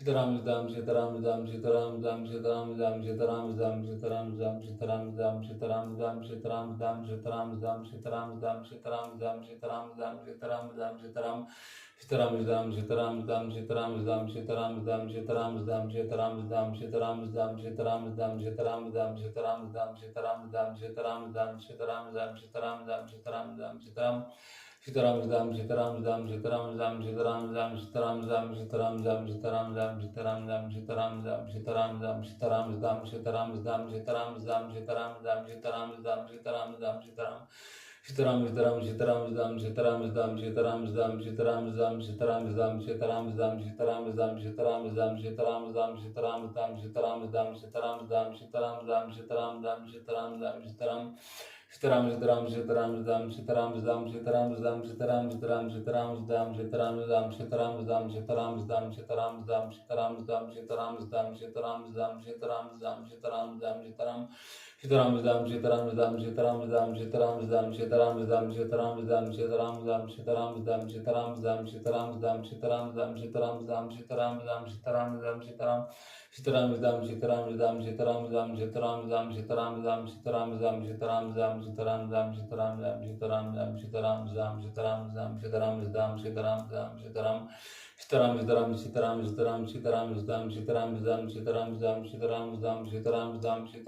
Shitaram Dam Shitaram Dam Shitaram Dam Shitaram Dam Shitaram Dam Shitaram Dam Shitaram Dam Shitaram Dam Shitaram Dam Shitaram Dam Shitaram Dam Shitaram Dam Shitaram Dam Shitaram Dam Shitaram Shitaram Dam Shitaram Dam Shitaram Dam Shitaram Dam Shitaram Dam Shitaram Dam Shitaram Dam Shitaram Dam Shitaram Dam Shitaram Dam Shitaram Dam Shitaram Dam Shitaram Dam Shitaram Dam Shitaram Dam Shitaram Shitaram Dam Shitaram Dam Shitaram Dam Shitaram Dam Shitaram Dam Shitaram Dam Shitaram Dam Shitaram Dam Shitaram Dam Shitaram Dam Shitaram Dam Shitaram Dam Shitaram Dam Shitaram Dam Shitaram Dam Shitaram Dam Shitaram Shitaram Shitaram Shitaram Dam Shitaram Dam Shitaram Dam Shitaram Dam Shitaram Dam Shitaram Dam Shitaram Dam Shitaram Dam Shitaram Dam Shitaram Dam Shitaram Dam Shitaram Dam Shitaram Dam Shitaram Dam Shitaram Dam Shitaram Shitaram Shitaram Shitaram Dam Shitaram Dam Shitaram Dam Shitaram Shitaram Shitaram Dam Shitaram Dam Shitaram Dam Shitaram Dam Shitaram Dam Shitaram Dam Shitaram Dam Shitaram Dam Shitaram Dam Shitaram Dam Shitaram Shitaram Dam Shitaram Dam Shitaram Dam Shitaram Dam Shitaram Dam Shitaram Dam Shitaram Dam Shitaram Dam Shitaram Dam Shitaram Dam Shitaram Dam Shitaram Dam Shitaram Dam Shitaram Dam Shitaram Shitaram Dam Shitaram Dam Shitaram Dam Shitaram Dam Shitaram Dam Shitaram Dam Shitaram Dam Shitaram Dam Shitaram Dam Shitaram Dam Shitaram Dam Shitaram Dam Shitaram Dam Shitaram Dam Shitaram Shitaram Shitaram Shitaram Shitaram Shitaram Dam Shitaram Dam Shitaram Dam Shitaram Dam Shitaram Dam Shitaram Dam Shitaram Dam Shitaram Dam Shitaram Dam Shitaram Dam Shitaram Dam Shitaram Dam Shitaram Dam Shitaram Shitaram Dam Shitaram Dam Shitaram Dam Shitaram Dam Shitaram Dam Shitaram Dam Shitaram Dam Shitaram Dam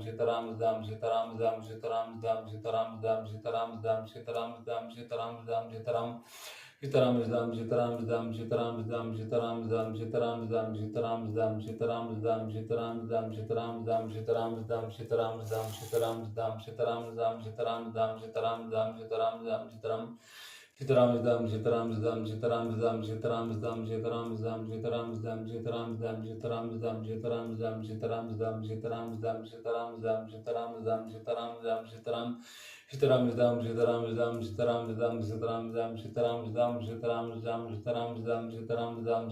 Shitaram Dam Shitaram Dam Shitaram Dam Shitaram Dam Shitaram Dam Shitaram Dam Shitaram Dam Shitaram Dam Shitaram Shitaram Dam Shitaram Dam Shitaram Dam Shitaram Dam Shitaram Dam Shitaram Dam Shitaram Dam Shitaram Dam Shitaram Dam Shitaram Dam Shitaram Dam Shitaram Dam Shitaram Dam Shitaram Dam Shitaram Shitaram Dam Shitaram Dam Shitaram Dam Shitaram Dam Shitaram Dam Shitaram Dam Shitaram Dam Shitaram Dam Shitaram Dam Shitaram Dam Shitaram Dam Shitaram Dam Shitaram Dam Shitaram Dam Shitaram Dam Shitaram Shitaram Dam Shitaram Dam Shitaram Dam Shitaram Dam Shitaram Dam Shitaram Dam Shitaram Dam Shitaram Dam Shitaram Dam Shitaram Dam Shitaram Dam Shitaram Dam Shitaram Dam Shitaram Dam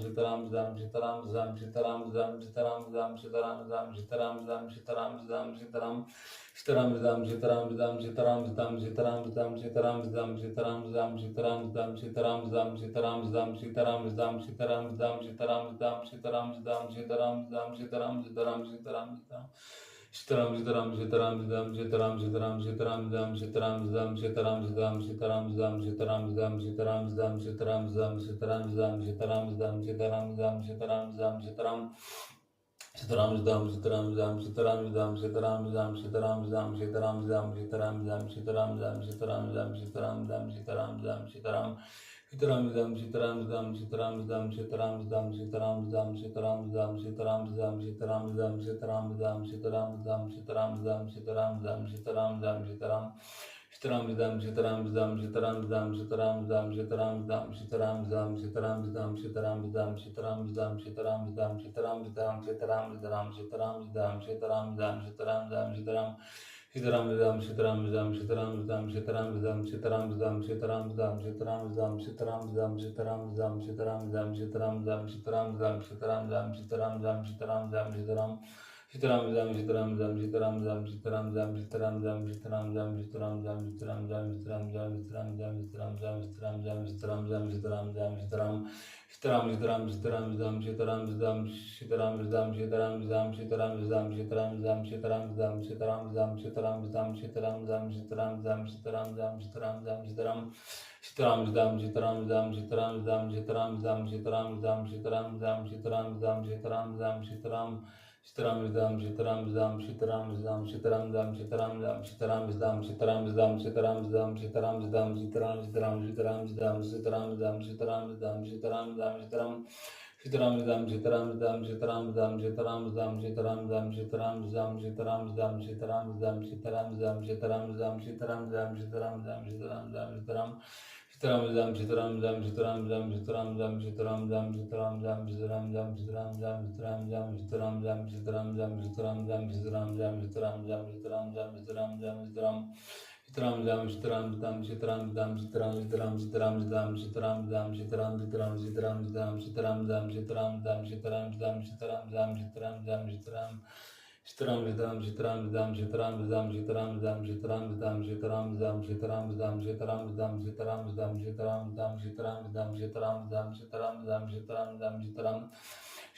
Shitaram Shitaram Shitaram Shitaram Shitaram Shitaram Dam Shitaram Shitaram Shitaram Dam Shitaram Dam Shitaram Dam Shitaram Dam Shitaram Dam Shitaram Dam Shitaram Dam Shitaram Dam Shitaram Dam Shitaram Dam Shitaram Dam Shitaram Shitaram Dam Shitaram Dam Shitaram Dam Shitaram Dam Shitaram Dam Shitaram Dam Shitaram Dam Shitaram Dam Shitaram Dam Shitaram Dam Shitaram Dam Shitaram Shitaram Dam Shitaram Dam Shitaram Dam Shitaram Dam Shitaram Dam Shitaram Dam Shitaram Dam Shitaram Dam Shitaram Dam Shitaram Dam Shitaram Dam Shitaram Dam Shitaram Dam Shitaram Shitaram Dam Shitaram Dam Shitaram Dam Shitaram Dam Shitaram Dam Shitaram Dam Shitaram Dam Shitaram Dam Shitaram Dam Shitaram Dam Shitaram Dam Shitaram Dam Shitaram Dam Shitaram Dam Shitaram Dam Shitaram Shitaram Dam Shitaram Dam Shitaram Dam Shitaram Dam Shitaram Dam Shitaram Dam Shitaram Dam Shitaram Dam Shitaram Dam Shitaram Dam Shitaram Dam Shitaram Dam Shitaram Dam Shitaram Dam Shitaram Dam Shitaram Shitaram Dam Shitaram Dam Shitaram Dam Shitaram Dam Shitaram Dam Shitaram Dam Shitaram Dam Shitaram Dam Shitaram Dam Shitaram Dam Shitaram Dam Shitaram Dam Shitaram Dam Shitaram Dam Shitaram Shitaram Shitaram Dam Shitaram Dam Shitaram Dam Shitaram Dam Shitaram Dam Shitaram Dam Shitaram Dam Shitaram Dam Shitaram Dam Shitaram Dam Shitaram Dam Shitaram Dam Shitaram Dam Shitaram Shitaram Dam Shitaram Dam Shitaram Dam Shitaram Dam Shitaram Dam Shitaram Dam Shitaram Dam Shitaram Dam Shitaram Shitaram Dam Shitaram Dam Shitaram Dam Shitaram Dam Shitaram Dam Shitaram Dam Shitaram Dam Shitaram Dam Shitaram Dam Shitaram Dam Shitaram Dam Shitaram Dam Shitaram Dam Shitaram Dam Shitaram Shitaram Dam Shitaram Dam Shitaram Dam Shitaram Dam Shitaram Dam Shitaram Dam Shitaram Dam Shitaram Dam Shitaram Dam Shitaram Dam Shitaram Dam Shitaram Dam Shitaram Dam Shitaram Shitaram Dam Shitaram Dam Shitaram Dam Shitaram Dam Shitaram Dam Shitaram Dam Shitaram Dam Shitaram Dam Shitaram Dam Shitaram Dam Shitaram Dam Shitaram Dam Shitaram Dam Shitaram Dam Shitaram Dam Shitaram Dam Shitaram Shitaram Dam Shitaram Dam Shitaram Dam Shitaram Dam Shitaram Dam Shitaram Dam Shitaram Dam Shitaram Dam Shitaram Dam Shitaram Dam Shitaram Dam Shitaram Dam Shitaram Dam Shitaram Shitaram Dam Shitaram Dam Shitaram Dam Shitaram Dam Shitaram Dam Shitaram Dam Shitaram Dam Shitaram Dam Shitaram Dam Shitaram Dam Shitaram Dam Shitaram Dam Shitaram Dam Shitaram Dam Shitaram Dam Shitaram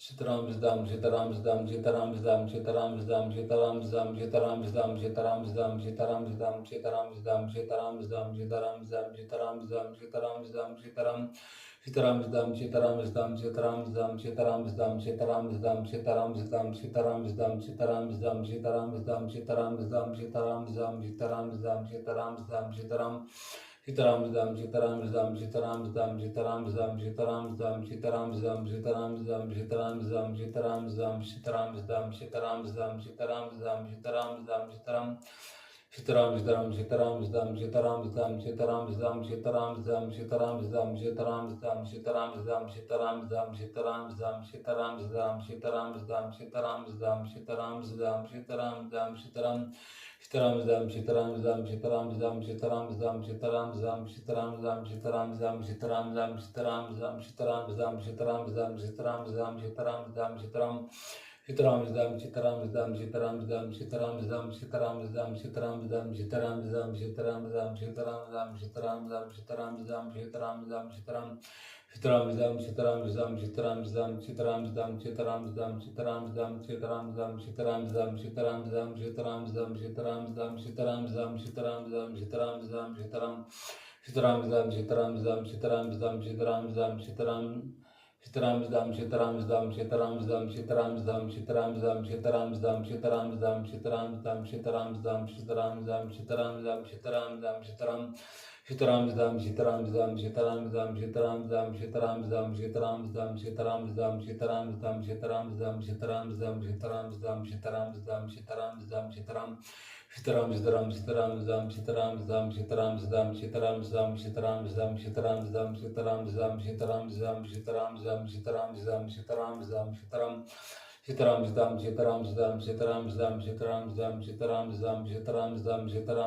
Shitaram Zdam Shitaram Zdam Shitaram Zdam Shitaram Zdam Shitaram Zdam Shitaram Zdam Shitaram Zdam Shitaram Zdam Shitaram Zdam Shitaram Zdam Shitaram Zdam Shitaram Zdam Shitaram Zdam Shitaram Shitaram Zdam Shitaram Zdam Shitaram Zdam Shitaram Zdam Shitaram Zdam Shitaram Zdam Shitaram Zdam Shitaram Zdam Shitaram Zdam Shitaram Zdam Shitaram Zdam Shitaram Zdam Shitaram Zdam Shitaram Shitaram Zdam Shitaram Zdam Shitaram Zdam Shitaram Zdam Shitaram Zdam Shitaram Zdam Shitaram Zdam Shitaram Zdam Shitaram Zdam Shitaram Zdam Shitaram Zdam Shitaram Zdam Shitaram Zdam Shitaram Shitaram Shitaram Shitaram Zdam Shitaram Zdam Shitaram Zdam Shitaram Zdam Shitaram Zdam Shitaram Zdam Shitaram Zdam Shitaram Zdam Shitaram Zdam Shitaram Zdam Shitaram Zdam Shitaram Zdam Shitaram Zdam Shitaram Zdam Shitaram Shitaram Zdam Shitaram Zdam Shitaram Zdam Shitaram Zdam Shitaram Zdam Shitaram Zdam Shitaram Zdam Shitaram Zdam Shitaram Zdam Shitaram Zdam Shitaram Zdam Shitaram Zdam Shitaram Zdam Shitaram Shitaram Zdam Shitaram Zdam Shitaram Zdam Shitaram Zdam Shitaram Zdam Shitaram Zdam Shitaram Zdam Shitaram Zdam Shitaram Zdam Shitaram Zdam Shitaram Zdam Shitaram Zdam Shitaram Shitaram Zdam Shitaram Zdam Shitaram Zdam Shitaram Zdam Shitaram Zdam Shitaram Zdam Shitaram Zdam Shitaram Zdam Shitaram Zdam Shitaram Zdam Shitaram Zdam Shitaram Zdam Shitaram Zdam Shitaram Zdam Shitaram Shitaram Zdam Shitaram Zdam Shitaram Zdam Shitaram Zdam Shitaram Shitaram Zdam Shitaram Zdam Shitaram Zdam Shitaram Zdam Shitaram Zdam Shitaram Zdam Shitaram Zdam Shitaram Zdam Shitaram Zdam Shitaram Zdam Shitaram Zdam Shitaram Zdam Shitaram Shitaram Zdam Shitaram Zdam Shitaram Zdam Shitaram Zdam Shitaram Zdam Shitaram Zdam Shitaram Zdam Shitaram Zdam Shitaram Zdam Shitaram Zdam Shitaram Zdam Shitaram Zdam Shitaram Zdam Shitaram Shitaram Shitaram Shitaram Zdam Shitaram Zdam Shitaram Zdam Shitaram Zdam Shitaram Zdam Shitaram Zdam Shitaram Zdam Shitaram Zdam Shitaram Zdam Shitaram Zdam Shitaram Zdam Shitaram Shitaram Zdam Shitaram Zdam Shitaram Zdam Shitaram Zdam Shitaram Zdam Shitaram Zdam Shitaram Zdam Shitaram Zdam Shitaram Zdam Shitaram Zdam Shitaram Zdam Shitaram Zdam Shitaram Zdam Shitaram Shitaram Zdam Shitaram Zdam Shitaram Zdam Shitaram Zdam Shitaram Zdam Shitaram Zdam Shitaram Zdam Shitaram Zdam Shitaram Zdam Shitaram Zdam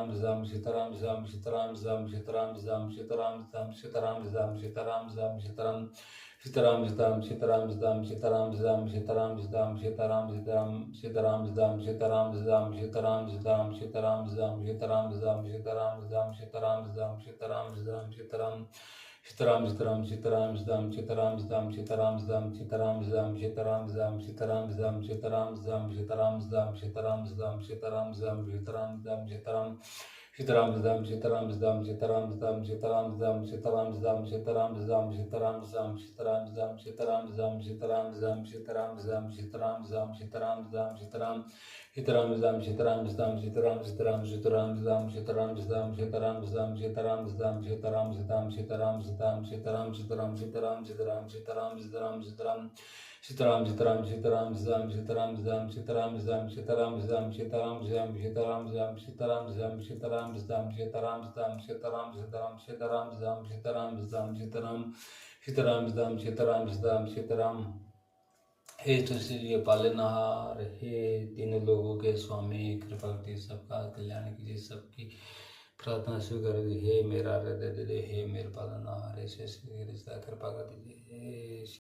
Shitaram Zdam Shitaram Zdam Shitaram Zdam Shitaram Shitaram Shitaram Shitaram Zdam Shitaram Zdam Shitaram Zdam Shitaram Zdam Shitaram Zdam Shitaram Zdam Shitaram Zdam Shitaram Zdam Shitaram Zdam Shitaram Zdam Shitaram Zdam Shitaram Shitaram Zdam Shitaram Zdam Shitaram Zdam Shitaram Zdam Shitaram Zdam Shitaram Zdam Shitaram Zdam Shitaram Zdam Shitaram Zdam Shitaram Zdam Shitaram Zdam Shitaram Zdam Shitaram Zdam Shitaram Shitaram Zdam Shitaram Zdam Shitaram Shitaram Shitaram Zdam Shitaram Zdam Shitaram Zdam Shitaram Zdam Shitaram Zdam Shitaram Zdam Shitaram Shitaram Shitaram Shitaram Shitaram Shitaram Shitaram Shitaram Shitaram Shitaram Zdam Shitaram Zdam Shitaram Zdam Shitaram Zdam Shitaram Zdam Shitaram Zdam Shitaram Zdam Shitaram Zdam Shitaram Zdam Shitaram Zdam Shitaram Zdam Shitaram Zdam Shitaram Shitaram Zdam Shitaram Zdam Shitaram हे तुलसी पालनहार, हे तीनों लोगों के स्वामी, कृपा कीजिए, सबका कल्याण कीजिए, सबकी प्रार्थना स्वीकार कीजिए। हे मेरा हृदय दे, हे मेरे पालनहार, ऐसे कृपा कर दीजिए।